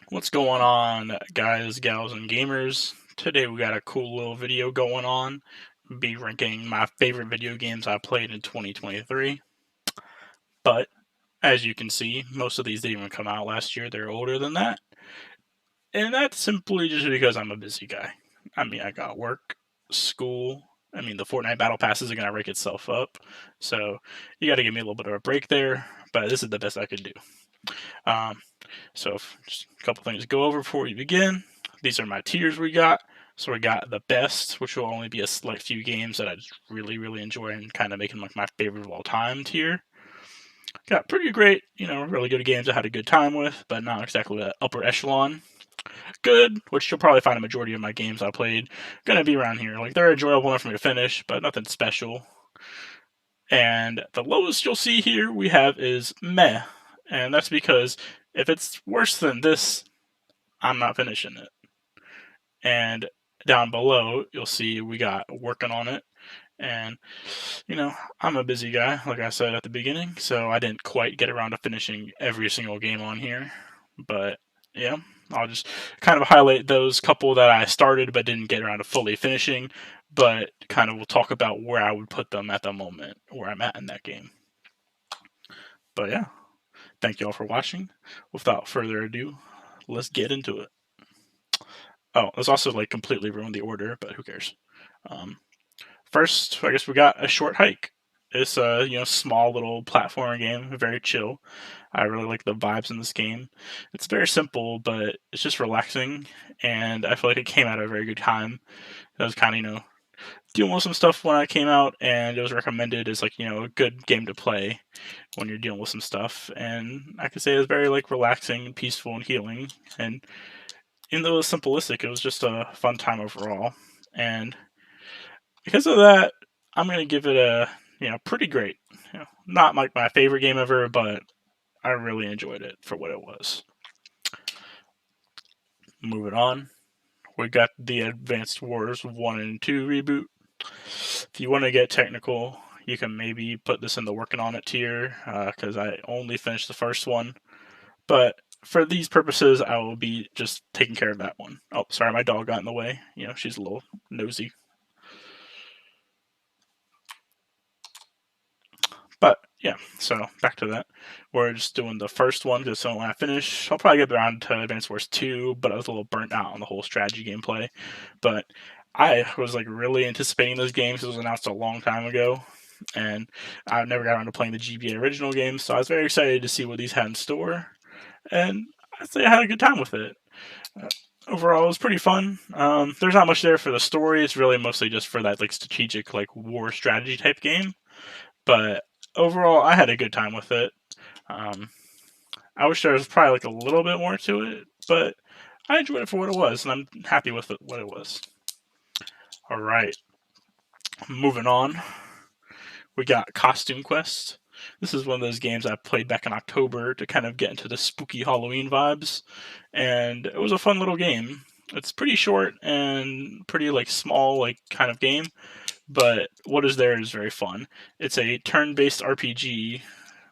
What's going on, guys, gals, and gamers? Today we got a cool little video going on. Be ranking my favorite video games I played in 2023. But as you can see, most of these didn't even come out last year. They're older than that. And that's simply just because I'm a busy guy. I mean, I got work, school. I mean, the Fortnite Battle Passes are going to rake itself up. So you got to give me a little bit of a break there. But this is the best I could do. Um, So just a couple things to go over before we begin. These are my tiers we got. So we got the best, which will only be a select few games that I just really, really enjoy and kind of make them like my favorite of all time tier. Got pretty great, really good games I had a good time with, but not exactly the upper echelon. Good, which you'll probably find a majority of my games I played gonna be around here. Like they're enjoyable enough for me to finish, but nothing special. And the lowest you'll see here we have is meh. And that's because if it's worse than this, I'm not finishing it. And down below, you'll see we got working on it. And, I'm a busy guy, like I said at the beginning, so I didn't quite get around to finishing every single game on here. But, yeah, I'll just kind of highlight those couple that I started but didn't get around to fully finishing, but kind of we'll talk about where I would put them at the moment, where I'm at in that game. But, yeah, thank you all for watching. Without further ado, let's get into it. Oh, it's also like completely ruined the order, but who cares? Um, First, I guess we got a short hike. It's a small little platforming game, very chill. I really like the vibes in this game. It's very simple, but it's just relaxing, and I feel like it came out at a very good time. I was kind of dealing with some stuff when I came out, and it was recommended as like a good game to play when you're dealing with some stuff. And I could say it was very like relaxing and peaceful and healing. And even though it was simplistic, it was just a fun time overall. And because of that, I'm gonna give it a pretty great. Not like my favorite game ever, but I really enjoyed it for what it was. Moving on, we got the Advanced Wars 1 and 2 reboot. If you want to get technical, you can maybe put this in the working on it tier because I only finished the first one. But for these purposes, I will be just taking care of that one. Oh, sorry, my dog got in the way. She's a little nosy. But yeah, so back to that. We're just doing the first one because so when I finish, I'll probably get around to Advance Wars 2, but I was a little burnt out on the whole strategy gameplay. But I was like really anticipating those games. It was announced a long time ago, and I never got around to playing the GBA original games, so I was very excited to see what these had in store. And I'd say I had a good time with it. Uh, Overall, it was pretty fun. There's not much there for the story. It's really mostly just for that like strategic, like war strategy type game. But overall, I had a good time with it. Um, I wish there was probably like a little bit more to it, but I enjoyed it for what it was, and I'm happy with what it was. All right, moving on. We got Costume Quest. This is one of those games I played back in October to kind of get into the spooky Halloween vibes, and it was a fun little game. It's pretty short and pretty like small like kind of game, but what is there is very fun. It's a turn-based RPG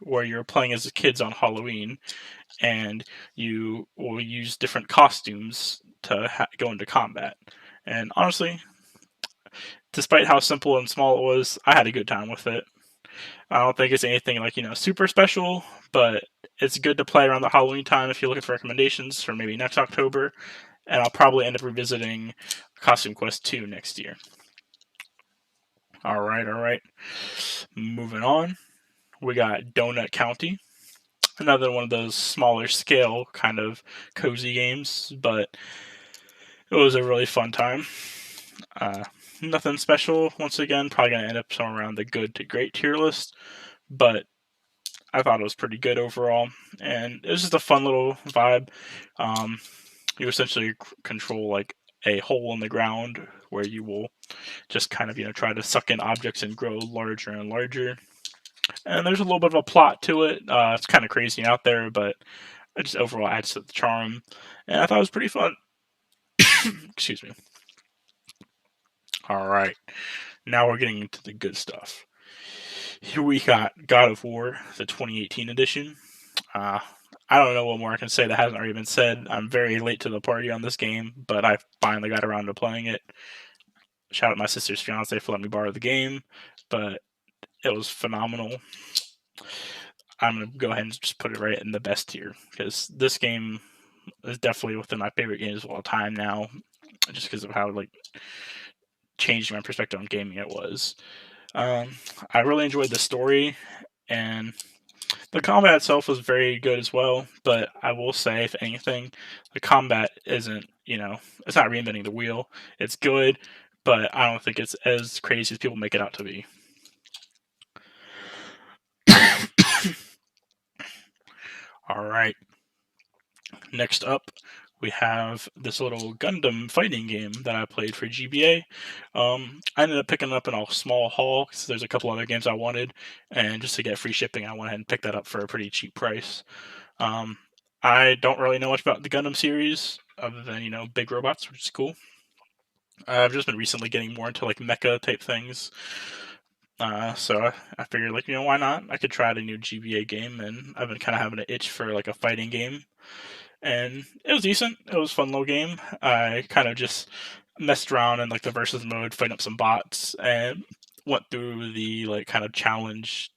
where you're playing as kids on Halloween, and you will use different costumes to go into combat. And honestly, despite how simple and small it was, I had a good time with it. I don't think it's anything like super special, but it's good to play around the Halloween time if you're looking for recommendations for maybe next October. And I'll probably end up revisiting Costume Quest 2 next year. All right, all right. Moving on, we got Donut County, another one of those smaller scale kind of cozy games, but it was a really fun time. Uh, Nothing special. Once again, probably gonna end up somewhere around the good to great tier list, but I thought it was pretty good overall, and it was just a fun little vibe. Um, you essentially control like a hole in the ground where you will just kind of try to suck in objects and grow larger and larger. And there's a little bit of a plot to it. It's kind of crazy out there, but it just overall adds to the charm. And I thought it was pretty fun. Excuse me. All right, now we're getting into the good stuff. Here we got God of War, the 2018 edition. Uh, I don't know what more I can say that hasn't already been said. I'm very late to the party on this game, but I finally got around to playing it. Shout out my sister's fiance for letting me borrow the game, but it was phenomenal. I'm gonna go ahead and just put it right in the best tier because this game is definitely within my favorite games of all time now, just because of how like changed my perspective on gaming it was. Um, I really enjoyed the story, and the combat itself was very good as well. But I will say, if anything, the combat isn't, it's not reinventing the wheel. It's good, but I don't think it's as crazy as people make it out to be. All right. Next up, we have this little Gundam fighting game that I played for GBA. I ended up picking up in a small haul because there's a couple other games I wanted, and just to get free shipping, I went ahead and picked that up for a pretty cheap price. Um, I don't really know much about the Gundam series other than big robots, which is cool. I've just been recently getting more into like mecha type things. So I figured, like, why not? I could try out a new GBA game, and I've been kind of having an itch for like a fighting game. And it was decent. It was a fun little game. I kind of just messed around in like the versus mode, fighting up some bots, and went through the like kind of challenge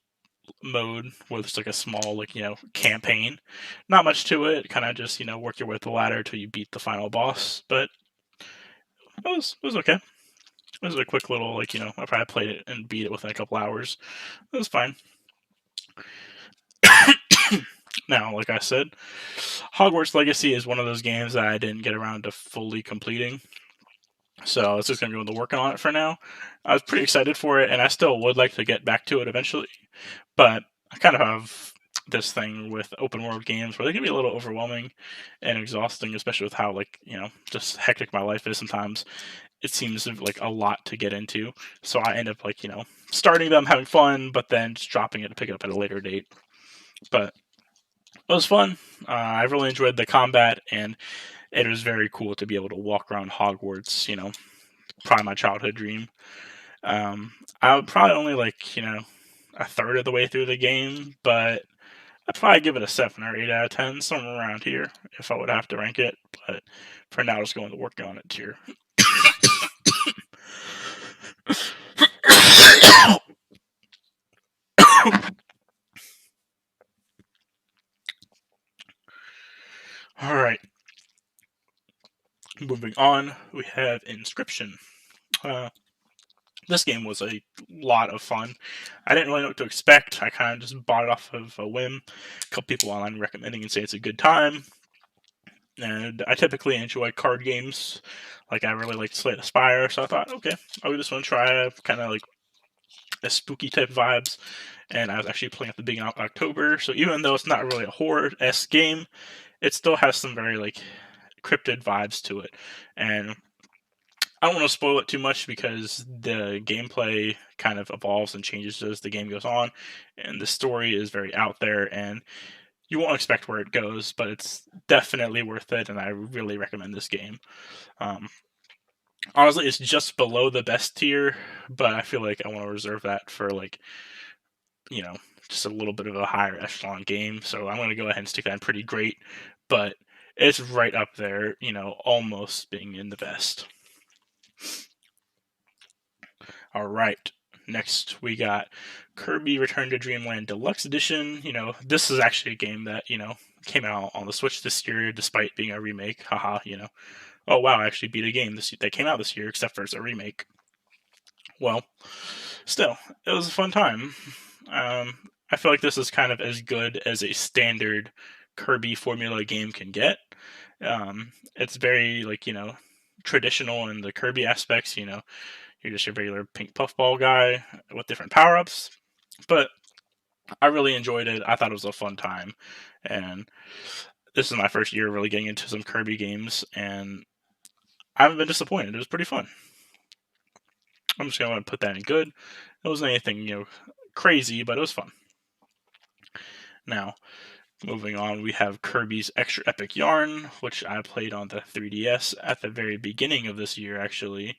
mode where it's like a small like campaign. Not much to it. Kind of just work your way up the ladder until you beat the final boss. But it was okay. It was a quick little like I probably played it and beat it within a couple hours. It was fine. Now, like I said, Hogwarts Legacy is one of those games that I didn't get around to fully completing. So it's just going to be working on it for now. I was pretty excited for it, and I still would like to get back to it eventually. But I kind of have this thing with open world games where they can be a little overwhelming and exhausting, especially with how just hectic my life is sometimes. It seems like a lot to get into. So I end up starting them, having fun, but then just dropping it to pick it up at a later date. But it was fun. I really enjoyed the combat, and it was very cool to be able to walk around Hogwarts. Probably my childhood dream. I would probably only a third of the way through the game, but I'd probably give it a 7 or 8 out of 10, somewhere around here, if I would have to rank it. But for now, just going to work on it tier. All right. Moving on, we have Inscription. Uh, this game was a lot of fun. I didn't really know what to expect. I kind of just bought it off of a whim. A couple people online recommending and saying it's a good time. And I typically enjoy card games. Like, I really like Slay the Spire, so I thought, okay, I'll give this one a try. Kind of like a spooky type vibes. And I was actually playing at the beginning of October, so even though it's not really a horror-esque game, it still has some very cryptid vibes to it. And I don't want to spoil it too much because the gameplay kind of evolves and changes as the game goes on, and the story is very out there, and you won't expect where it goes, but it's definitely worth it, and I really recommend this game. Um, Honestly, it's just below the best tier, but I feel like I want to reserve that for you know just a little bit of a higher echelon game. So I'm going to go ahead and stick that in pretty great, but it's right up there, almost being in the best. All right. Next, we got Kirby Return to Dreamland Deluxe Edition. This is actually a game that, came out on the Switch this year despite being a remake. Haha, Oh, wow, I actually beat a game that came out this year, except for it's a remake. Well, still, it was a fun time. I feel like this is kind of as good as a standard Kirby formula game can get. It's very, traditional in the Kirby aspects, you're just your regular pink puffball guy with different power ups. But I really enjoyed it. I thought it was a fun time. And this is my first year really getting into some Kirby games, and I haven't been disappointed. It was pretty fun. I'm just going to put that in good. It wasn't anything, crazy, but it was fun. Now, moving on, we have Kirby's Extra Epic Yarn, which I played on the 3DS at the very beginning of this year, actually.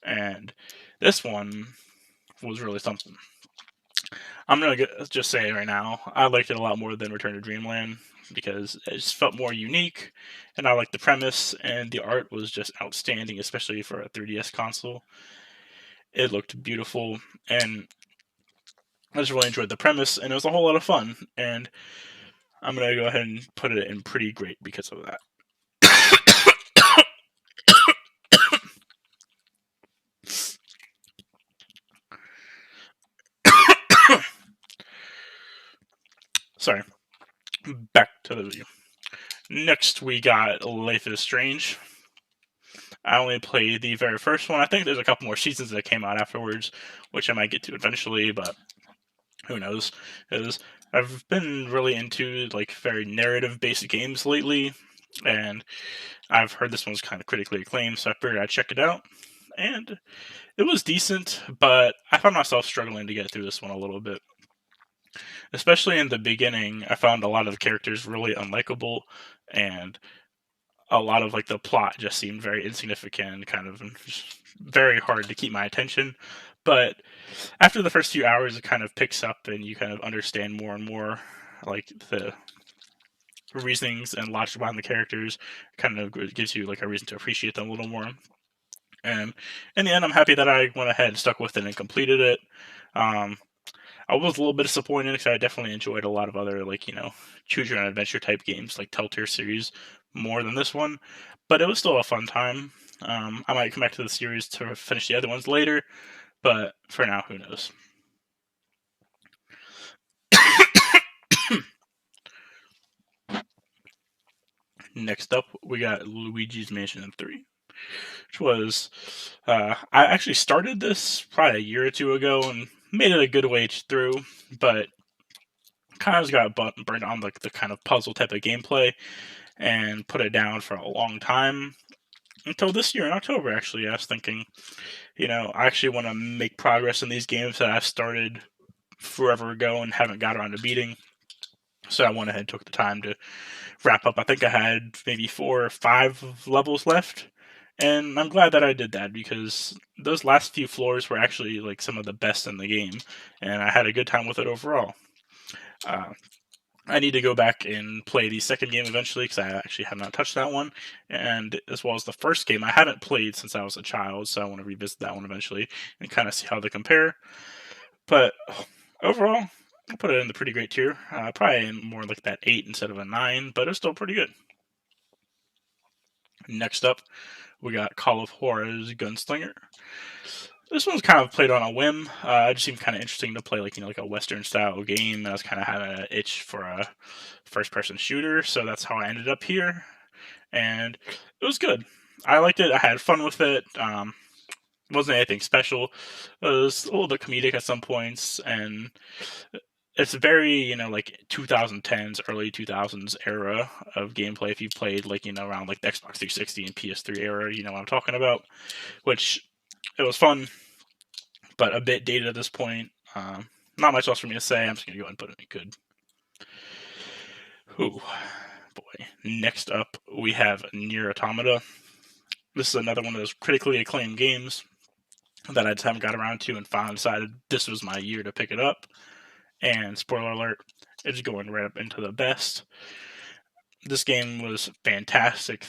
And this one was really something. I'm gonna just say right now, I liked it a lot more than Return to Dreamland. because it just felt more unique, and I liked the premise, and the art was just outstanding, especially for a 3DS console. It looked beautiful, and I just really enjoyed the premise, and it was a whole lot of fun. And I'm gonna go ahead and put it in pretty great because of that. Sorry. Back to the video. Next, we got Life is Strange. I only played the very first one. I think there's a couple more seasons that came out afterwards, which I might get to eventually, but who knows? Because I've been really into like very narrative-based games lately, and I've heard this one's kind of critically acclaimed, so I figured I'd check it out. And it was decent, but I found myself struggling to get through this one a little bit. Especially in the beginning, I found a lot of the characters really unlikable, and a lot of like the plot just seemed very insignificant, kind of just very hard to keep my attention. But after the first few hours, it kind of picks up, and you kind of understand more and more, like the reasonings and logic behind the characters. Kind of gives you like a reason to appreciate them a little more. And in the end, I'm happy that I went ahead and stuck with it and completed it. Um, I was a little bit disappointed because I definitely enjoyed a lot of other like choose your own adventure type games like Telltale series more than this one, but it was still a fun time. I might come back to the series to finish the other ones later, but for now, who knows? Next up, we got Luigi's Mansion 3, which was I actually started this probably a year or two ago and made it a good way through, but kind of got burned on like the kind of puzzle type of gameplay and put it down for a long time until this year in October. Actually, I was thinking, I actually want to make progress in these games that I've started forever ago and haven't got around to beating. So I went ahead and took the time to wrap up. I think I had maybe 4 or 5 levels left. And I'm glad that I did that because those last few floors were actually like some of the best in the game, and I had a good time with it overall. Uh, I need to go back and play the second game eventually because I actually have not touched that one, and as well as the first game I haven't played since I was a child, so I want to revisit that one eventually and kind of see how they compare. But overall, I'll put it in the pretty great tier. Probably more like that 8 instead of a 9, but it's still pretty good. Next up, we got Call of Juarez Gunslinger. This one's kind of played on a whim. It just seemed kind of interesting to play like a Western style game. I was kind of having an itch for a first person shooter, so that's how I ended up here. And it was good. I liked it. I had fun with it. Wasn't anything special. It was a little bit comedic at some points, and it's very like 2010s, early 2000s era of gameplay. If you played like around like the Xbox 360 and PS3 era, you know what I'm talking about. Which it was fun, but a bit dated at this point. Not much else for me to say. I'm just gonna go ahead and put it in good. Ooh, boy. Next up, we have Nier Automata. This is another one of those critically acclaimed games that I just haven't got around to, and finally decided this was my year to pick it up. And spoiler alert, it's going right up into the best. This game was fantastic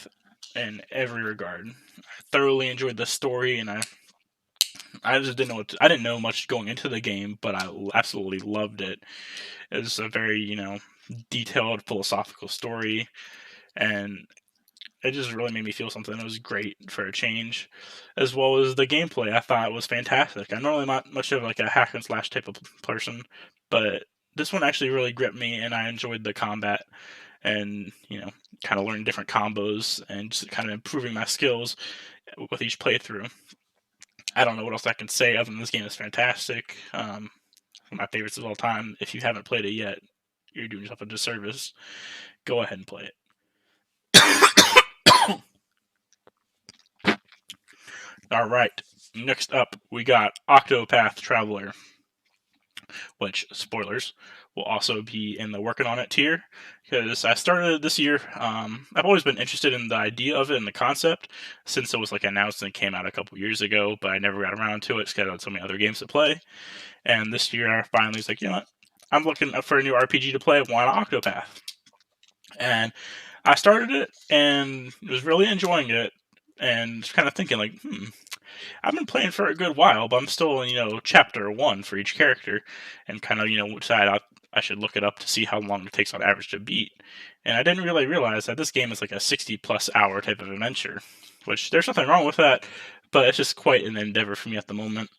in every regard. I thoroughly enjoyed the story, and I just didn't know I didn't know much going into the game, but I absolutely loved it. It was a very detailed philosophical story, and it just really made me feel something. It was great for a change, as well as the gameplay. I thought was fantastic. I'm normally not much of like a hack and slash type of person, but this one actually really gripped me, and I enjoyed the combat, and kind of learning different combos and just kind of improving my skills with each playthrough. I don't know what else I can say other than this game is fantastic. My favorites of all time. If you haven't played it yet, you're doing yourself a disservice. Go ahead and play it. All right. Next up, we got Octopath Traveler, which, spoilers, will also be in the working on it tier because I started this year. I've always been interested in the idea of it and the concept since it was like announced and came out a couple years ago, but I never got around to it because I had so many other games to play. And this year, I finally was like, you know what? I'm looking for a new RPG to play. Why not Octopath? And I started it and was really enjoying it, and kind of thinking like, I've been playing for a good while, but I'm still in, chapter one for each character, and kind of, decide I should look it up to see how long it takes on average to beat. And I didn't really realize that this game is like a 60 plus hour type of adventure, which there's nothing wrong with that, but it's just quite an endeavor for me at the moment.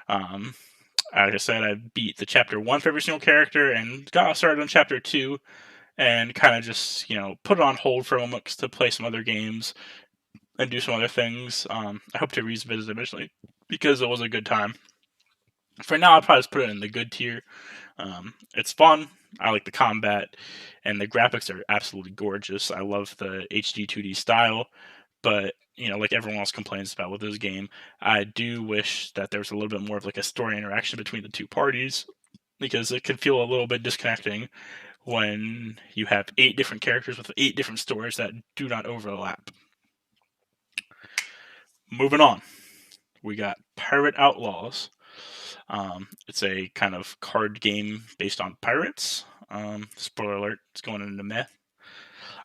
Um, like I said, I beat the chapter one for every single character and got started on chapter two, and kind of just put it on hold for a moment to play some other games and do some other things. I hope to revisit eventually because it was a good time. For now, I'll probably just put it in the good tier. It's fun. I like the combat, and the graphics are absolutely gorgeous. I love the HD 2D style, but like everyone else complains about with this game, I do wish that there was a little bit more of like a story interaction between the two parties, because it can feel a little bit disconnecting when you have 8 different characters with 8 different stories that do not overlap. Moving on, we got Pirate Outlaws. It's a kind of card game based on pirates. Spoiler alert, it's going into meth.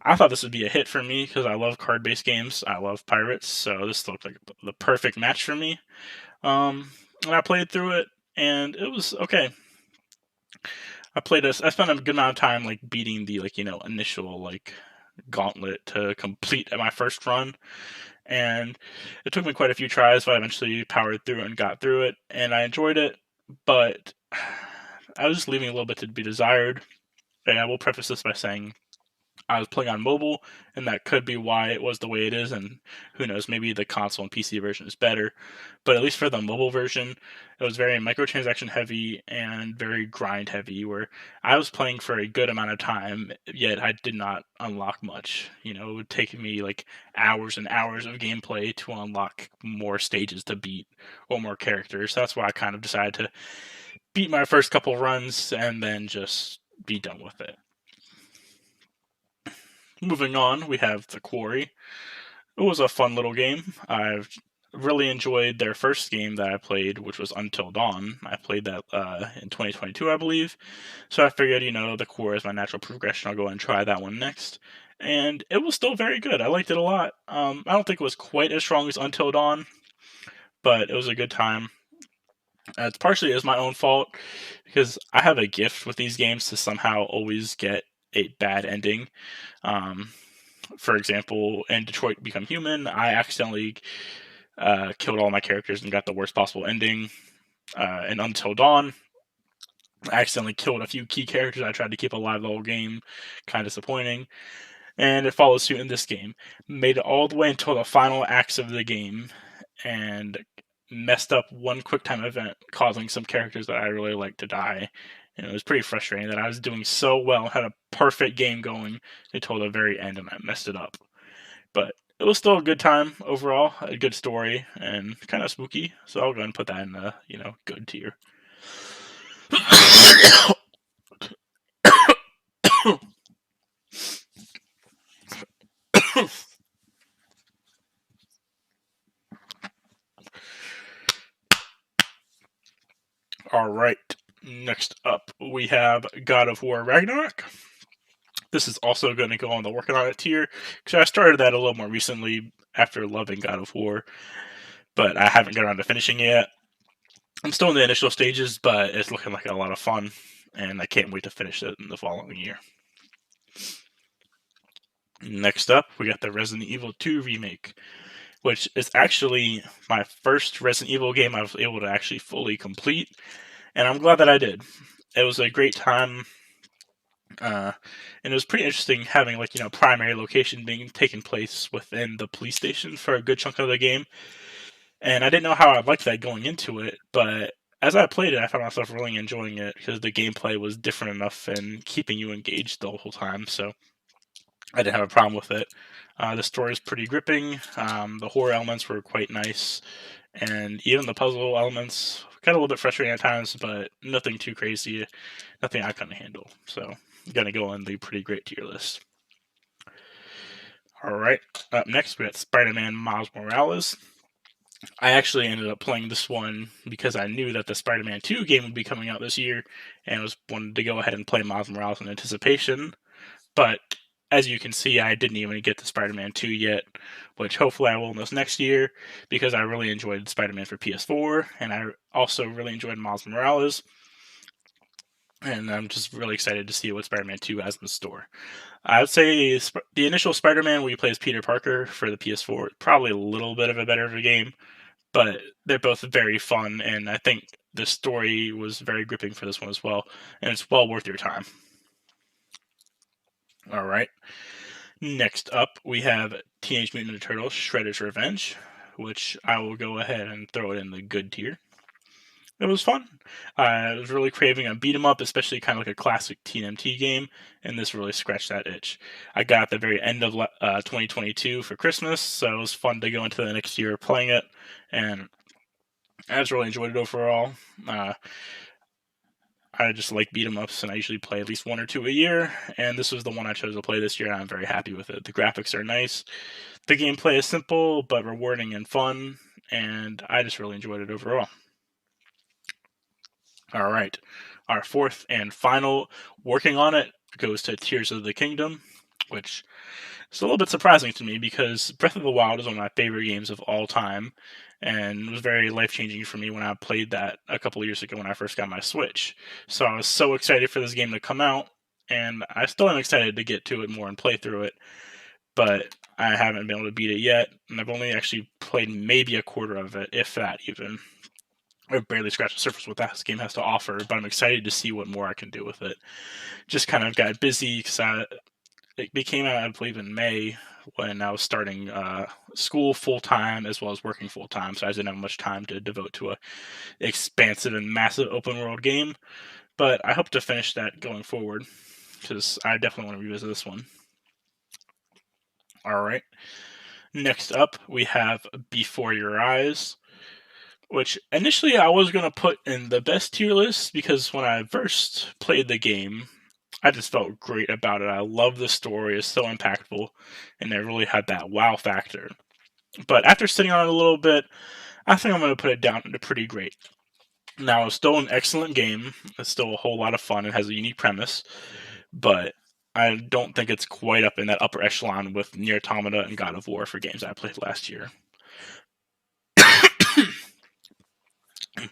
I thought this would be a hit for me because I love card based games. I love pirates, so this looked like the perfect match for me. And I played through it, and it was okay. I spent a good amount of time like beating the initial gauntlet to complete my first run, and it took me quite a few tries, but I eventually powered through and got through it, and I enjoyed it. But I was just leaving a little bit to be desired. And I will preface this by saying I was playing on mobile, and that could be why it was the way it is. And who knows, maybe the console and PC version is better. But at least for the mobile version, it was very microtransaction heavy and very grind heavy, where I was playing for a good amount of time, yet I did not unlock much. It would take me like hours and hours of gameplay to unlock more stages to beat or more characters. That's why I kind of decided to beat my first couple runs and then just be done with it. Moving on, we have The Quarry. It was a fun little game. I've really enjoyed their first game that I played, which was Until Dawn. I played that in 2022, I believe. So I figured, The Quarry is my natural progression. I'll go and try that one next. And it was still very good. I liked it a lot. I don't think it was quite as strong as Until Dawn, but it was a good time. It's partially my own fault because I have a gift with these games to somehow always get a bad ending. Um, for example, in Detroit Become Human, I accidentally killed all my characters and got the worst possible ending. In Until Dawn, I accidentally killed a few key characters I tried to keep alive the whole game. Kind of disappointing. And it follows suit in this game. Made it all the way until the final acts of the game, and messed up one quick time event, causing some characters that I really liked to die. And it was pretty frustrating that I was doing so well, had a perfect game going until the very end, and I messed it up. But it was still a good time overall, a good story, and kind of spooky. So I'll go ahead and put that in the good tier. All right. Next up, we have God of War Ragnarok. This is also going to go on the working on it tier because I started that a little more recently after loving God of War, but I haven't got around to finishing it yet. I'm still in the initial stages, but it's looking like a lot of fun, and I can't wait to finish it in the following year. Next up, we got the Resident Evil 2 remake, which is actually my first Resident Evil game I was able to actually fully complete, and I'm glad that I did. It was a great time, and it was pretty interesting having primary location being taken place within the police station for a good chunk of the game. And I didn't know how I liked that going into it, but as I played it, I found myself really enjoying it because the gameplay was different enough and keeping you engaged the whole time. So I didn't have a problem with it. The story is pretty gripping. The horror elements were quite nice, and even the puzzle elements got a little bit frustrating at times, but nothing too crazy, nothing I couldn't handle. So I'm gonna go on the pretty great tier list. All right, up next we got Spider-Man Miles Morales. I actually ended up playing this one because I knew that the Spider-Man 2 game would be coming out this year, and wanted to go ahead and play Miles Morales in anticipation. But as you can see, I didn't even get to Spider-Man 2 yet, which hopefully I will this next year, because I really enjoyed Spider-Man for PS4, and I also really enjoyed Miles Morales, and I'm just really excited to see what Spider-Man 2 has in store. I would say the initial Spider-Man, where you play as Peter Parker for the PS4, probably a little bit of a better game, but they're both very fun, and I think the story was very gripping for this one as well, and it's well worth your time. All right. Next up, we have Teenage Mutant Ninja Turtles: Shredder's Revenge, which I will go ahead and throw it in the good tier. It was fun. I was really craving a beat 'em up, especially kind of like a classic TMT game, and this really scratched that itch. I got at the very end of 2022 for Christmas, so it was fun to go into the next year playing it, and I just really enjoyed it overall. I just like beat 'em ups, and I usually play at least one or two a year, and this was the one I chose to play this year, and I'm very happy with it. The graphics are nice, the gameplay is simple but rewarding and fun, and I just really enjoyed it overall. All right, our fourth and final working on it goes to Tears of the Kingdom, which is a little bit surprising to me because Breath of the Wild is one of my favorite games of all time, and it was very life changing for me when I played that a couple of years ago when I first got my Switch. So I was so excited for this game to come out, and I still am excited to get to it more and play through it, but I haven't been able to beat it yet, and I've only actually played maybe a quarter of it, if that even. I've barely scratched the surface what this game has to offer, but I'm excited to see what more I can do with it. Just kind of got busy because it became out, I believe, in May when I was starting school full time as well as working full time, so I didn't have much time to devote to a expansive and massive open world game. But I hope to finish that going forward because I definitely want to revisit this one. All right. Next up, we have Before Your Eyes, which initially I was going to put in the best tier list because when I first played the game, I just felt great about it. I love the story; it's so impactful, and it really had that wow factor. But after sitting on it a little bit, I think I'm going to put it down to pretty great. Now, it's still an excellent game. It's still a whole lot of fun. It has a unique premise, but I don't think it's quite up in that upper echelon with Nier Automata and God of War for games I played last year.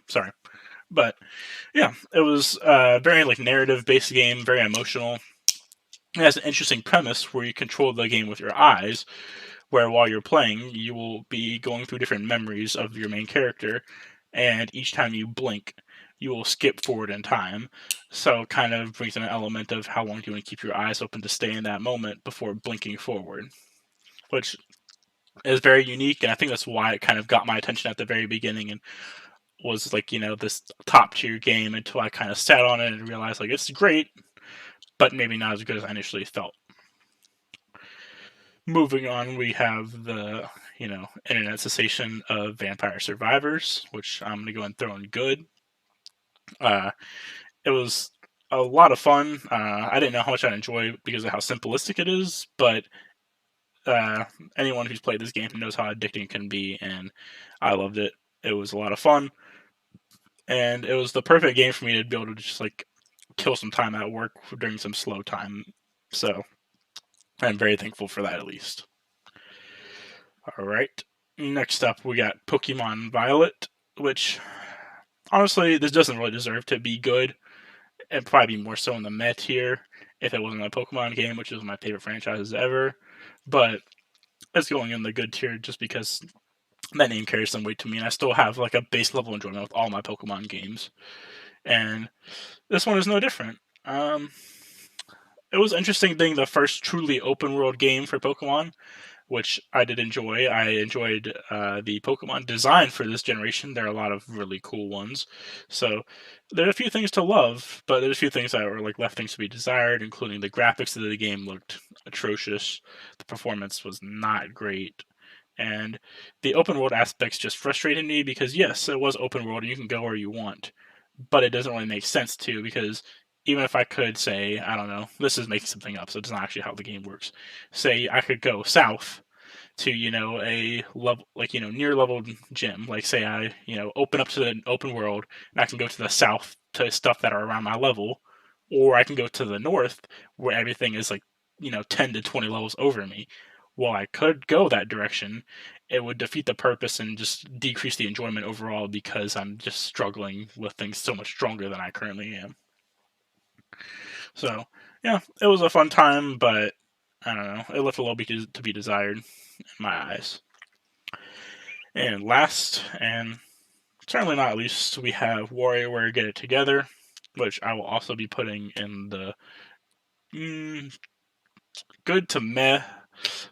Sorry, but yeah, it was a very like narrative based game, very emotional. It has an interesting premise where you control the game with your eyes, where while you're playing, you will be going through different memories of your main character, and each time you blink, you will skip forward in time. So it kind of brings in an element of how long do you want to keep your eyes open to stay in that moment before blinking forward, which is very unique, and I think that's why it kind of got my attention at the very beginning and was like, this top tier game until I kind of sat on it and realized like it's great, but maybe not as good as I initially felt. Moving on, we have the internet cessation of Vampire Survivors, which I'm gonna go and throw in good. It was a lot of fun. I didn't know how much I'd enjoy because of how simplistic it is, but anyone who's played this game knows how addicting it can be, and I loved it. It was a lot of fun, and it was the perfect game for me to be able to just like kill some time at work during some slow time. So I'm very thankful for that, at least. All right. Next up, we got Pokemon Violet, which honestly, this doesn't really deserve to be good. It'd probably be more so in the meh tier if it wasn't a Pokemon game, which is one of my favorite franchises ever. But it's going in the good tier just because that name carries some weight to me, and I still have like a base level enjoyment with all my Pokemon games. And this one is no different. It was interesting being the first truly open world game for Pokemon, which I did enjoy. I enjoyed the Pokemon design for this generation. There are a lot of really cool ones. So there are a few things to love, but there's a few things that were like left things to be desired, including the graphics of the game looked atrocious. The performance was not great. And the open world aspects just frustrated me because yes, it was open world and you can go where you want, but it doesn't really make sense to because even if I could say, I don't know, this is making something up, so it's not actually how the game works. Say I could go south to a level like near level gym, like say I open up to the open world and I can go to the south to stuff that are around my level, or I can go to the north where everything is like 10 to 20 levels over me. While I could go that direction, it would defeat the purpose and just decrease the enjoyment overall because I'm just struggling with things so much stronger than I currently am. So, yeah, it was a fun time, but I don't know. It left a little bit to be desired in my eyes. And last, and certainly not least, we have WarioWare Get It Together, which I will also be putting in the good to meh,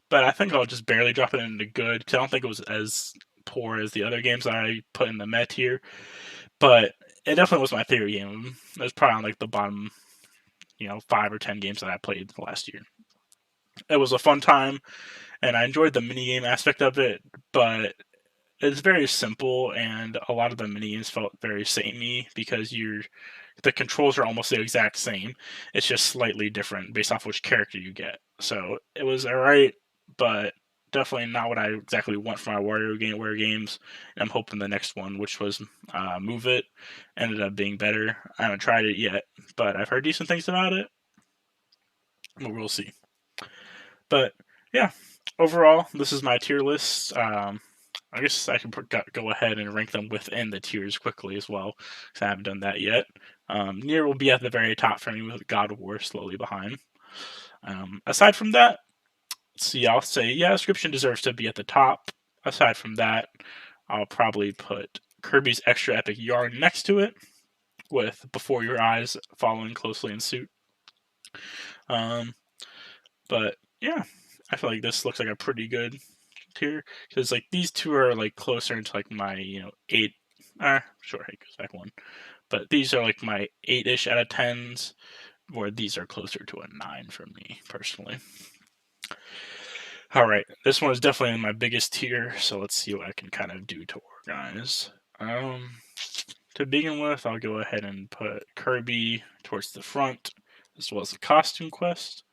but I think I'll just barely drop it into good because I don't think it was as poor as the other games I put in the meh tier. But it definitely was my favorite game. It was probably on like the bottom, 5 or 10 games that I played last year. It was a fun time, and I enjoyed the minigame aspect of it, but it's very simple, and a lot of the minigames felt very samey because the controls are almost the exact same. It's just slightly different based off which character you get. So it was alright, but definitely not what I exactly want for my WarioWare games. And I'm hoping the next one, which was Move It, ended up being better. I haven't tried it yet, but I've heard decent things about it. But we'll see. But yeah, overall, this is my tier list. I guess I can go ahead and rank them within the tiers quickly as well, because I haven't done that yet. Nier will be at the very top for me with God of War slowly behind. Aside from that, see, I'll say, yeah, Inscription deserves to be at the top. Aside from that, I'll probably put Kirby's Extra Epic Yarn next to it, with Before Your Eyes following closely in suit. But yeah, I feel like this looks like a pretty good tier because like these two are like closer into like my 8. Sure, it goes back one, but these are like my 8-ish out of 10s, where these are closer to a 9 for me personally. All right, this one is definitely in my biggest tier, so let's see what I can kind of do to organize. To begin with, I'll go ahead and put Kirby towards the front, as well as the costume quest.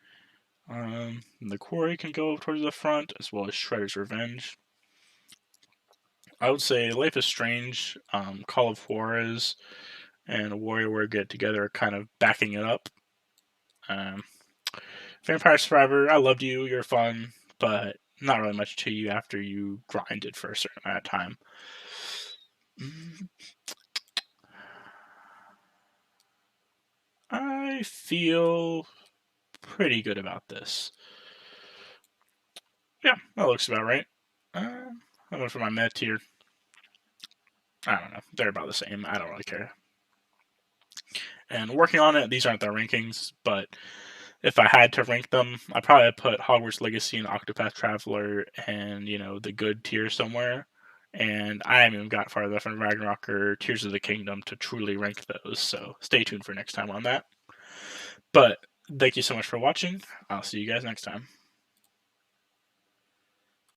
The quarry can go towards the front, as well as Shredder's Revenge. I would say Life is Strange, Call of Juarez, and WarioWare Get Together, kind of backing it up. Vampire Survivor, I loved you, you're fun, but not really much to you after you grinded for a certain amount of time. I feel pretty good about this. Yeah, that looks about right. I went for my meh tier. I don't know. They're about the same. I don't really care. And working on it, these aren't the rankings, but if I had to rank them, I probably put Hogwarts Legacy and Octopath Traveler and, the good tier somewhere. And I haven't even got farther from Ragnarok or Tears of the Kingdom to truly rank those, so stay tuned for next time on that. But thank you so much for watching. I'll see you guys next time.